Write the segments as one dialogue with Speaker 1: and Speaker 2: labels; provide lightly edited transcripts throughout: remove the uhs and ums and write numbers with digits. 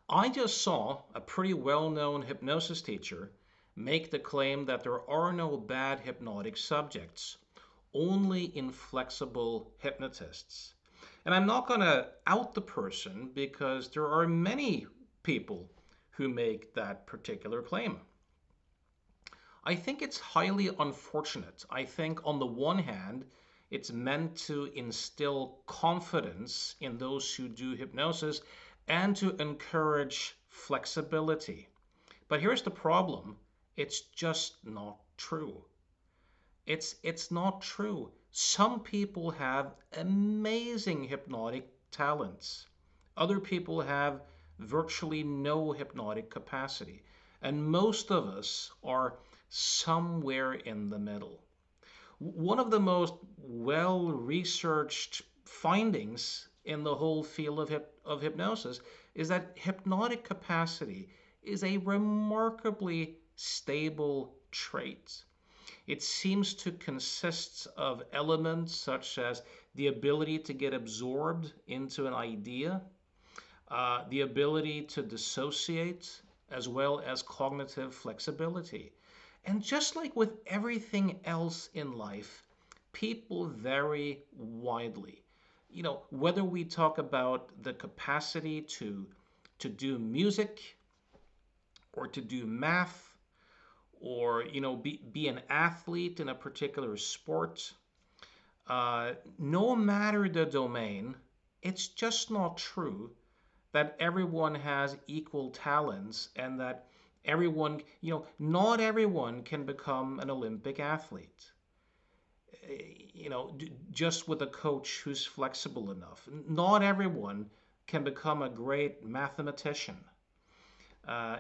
Speaker 1: I just saw a pretty well known hypnosis teacher make the claim that there are no bad hypnotic subjects, only inflexible hypnotists. And I'm not going to out the person because there are many people who make that particular claim. I think it's highly unfortunate. I think, on the one hand, it's meant to instill confidence in those who do hypnosis and to encourage flexibility. But here's the problem, it's just not true. It's not true. Some people have amazing hypnotic talents. Other people have virtually no hypnotic capacity. And most of us are somewhere in the middle. One of the most well researched findings in the whole field of hypnosis is that hypnotic capacity is a remarkably stable trait. It seems to consist of elements such as the ability to get absorbed into an idea, the ability to dissociate, as well as cognitive flexibility. And just like with everything else in life, people vary widely. Whether we talk about the capacity to do music or to do math or be an athlete in a particular sport, no matter the domain, it's just not true that everyone has equal talents and that not everyone can become an Olympic athlete. Just with a coach who's flexible enough. Not everyone can become a great mathematician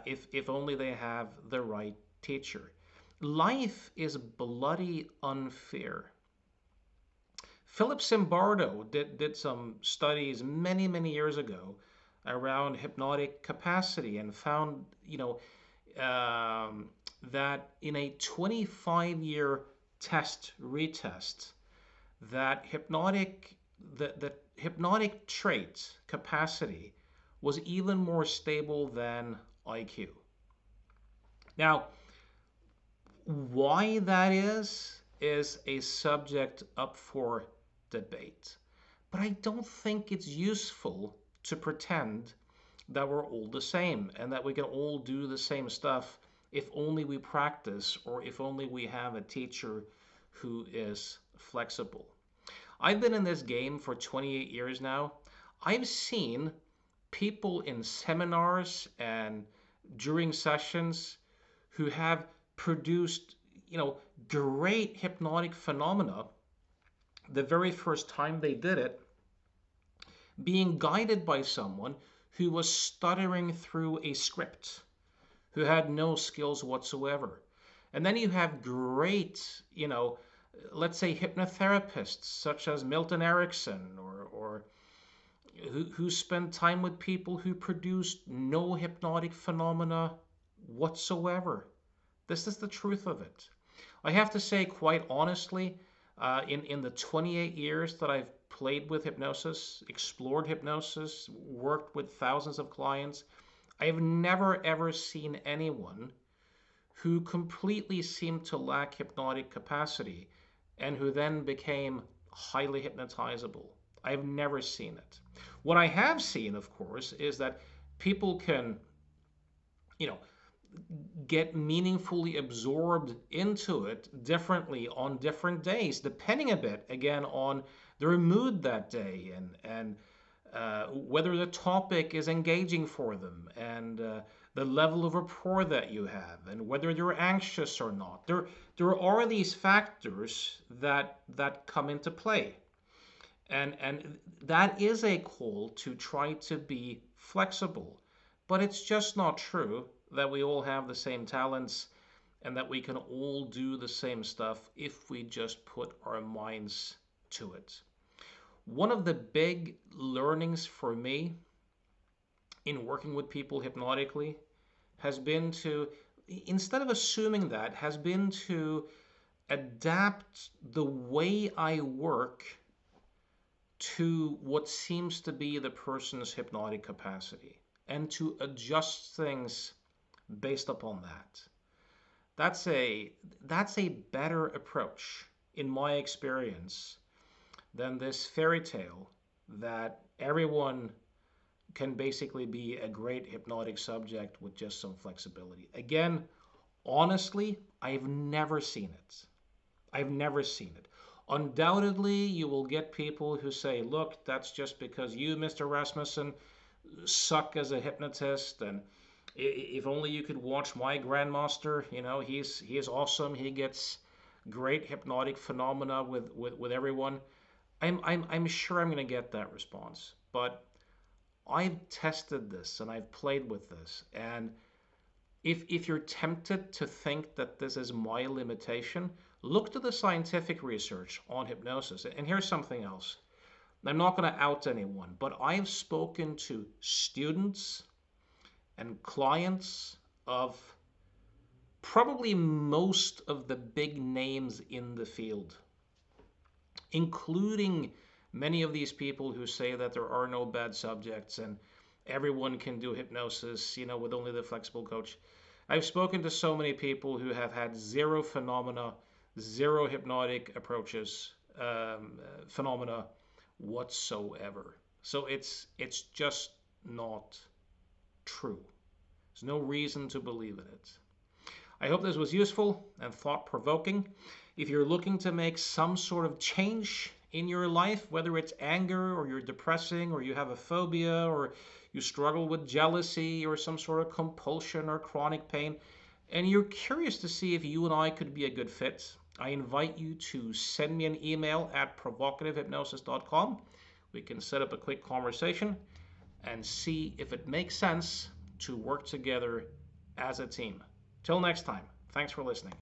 Speaker 1: if only they have the right teacher. Life is bloody unfair. Philip Zimbardo did some studies many, many years ago around hypnotic capacity and found, that in a 25-year test retest, that the hypnotic trait capacity was even more stable than IQ. Now, why that is a subject up for debate. But I don't think it's useful to pretend that we're all the same and that we can all do the same stuff if only we practice or if only we have a teacher who is flexible. I've been in this game for 28 years now. I've seen people in seminars and during sessions who have produced, great hypnotic phenomena the very first time they did it, being guided by someone who was stuttering through a script, who had no skills whatsoever. And then you have great, let's say hypnotherapists such as Milton Erickson or who spend time with people who produced no hypnotic phenomena whatsoever. This is the truth of it. I have to say, quite honestly, in the 28 years that I've played with hypnosis, explored hypnosis, worked with thousands of clients, I've never ever seen anyone who completely seemed to lack hypnotic capacity and who then became highly hypnotizable. I've never seen it. What I have seen, of course, is that people can, you know, get meaningfully absorbed into it differently on different days, depending a bit, again, on their mood that day and whether the topic is engaging for them and the level of rapport that you have and whether you're anxious or not. There are these factors that come into play. And that is a call to try to be flexible. But it's just not true that we all have the same talents and that we can all do the same stuff if we just put our minds to it. One of the big learnings for me in working with people hypnotically has been to, instead of assuming that, has been to adapt the way I work to what seems to be the person's hypnotic capacity. and to adjust things based upon that. That's a that's a better approach in my experience than this fairy tale that everyone can basically be a great hypnotic subject with just some flexibility. Again, honestly, I've never seen it. I've never seen it. Undoubtedly, you will get people who say, look, that's just because you, Mr. Rasmussen, suck as a hypnotist. And if only you could watch my grandmaster, he is awesome. He gets great hypnotic phenomena with everyone. I'm sure I'm going to get that response. But I've tested this and I've played with this. And if you're tempted to think that this is my limitation, look to the scientific research on hypnosis. And here's something else. I'm not going to out anyone, but I've spoken to students and clients of probably most of the big names in the field, including many of these people who say that there are no bad subjects and everyone can do hypnosis, with only the flexible coach. I've spoken to so many people who have had zero phenomena, zero hypnotic approaches, phenomena whatsoever. So it's just not true. There's no reason to believe in it. I hope this was useful and thought-provoking. If you're looking to make some sort of change in your life, whether it's anger or you're depressing or you have a phobia or you struggle with jealousy or some sort of compulsion or chronic pain, and you're curious to see if you and I could be a good fit, I invite you to send me an email at provocativehypnosis.com. We can set up a quick conversation and see if it makes sense to work together as a team. Till next time, thanks for listening.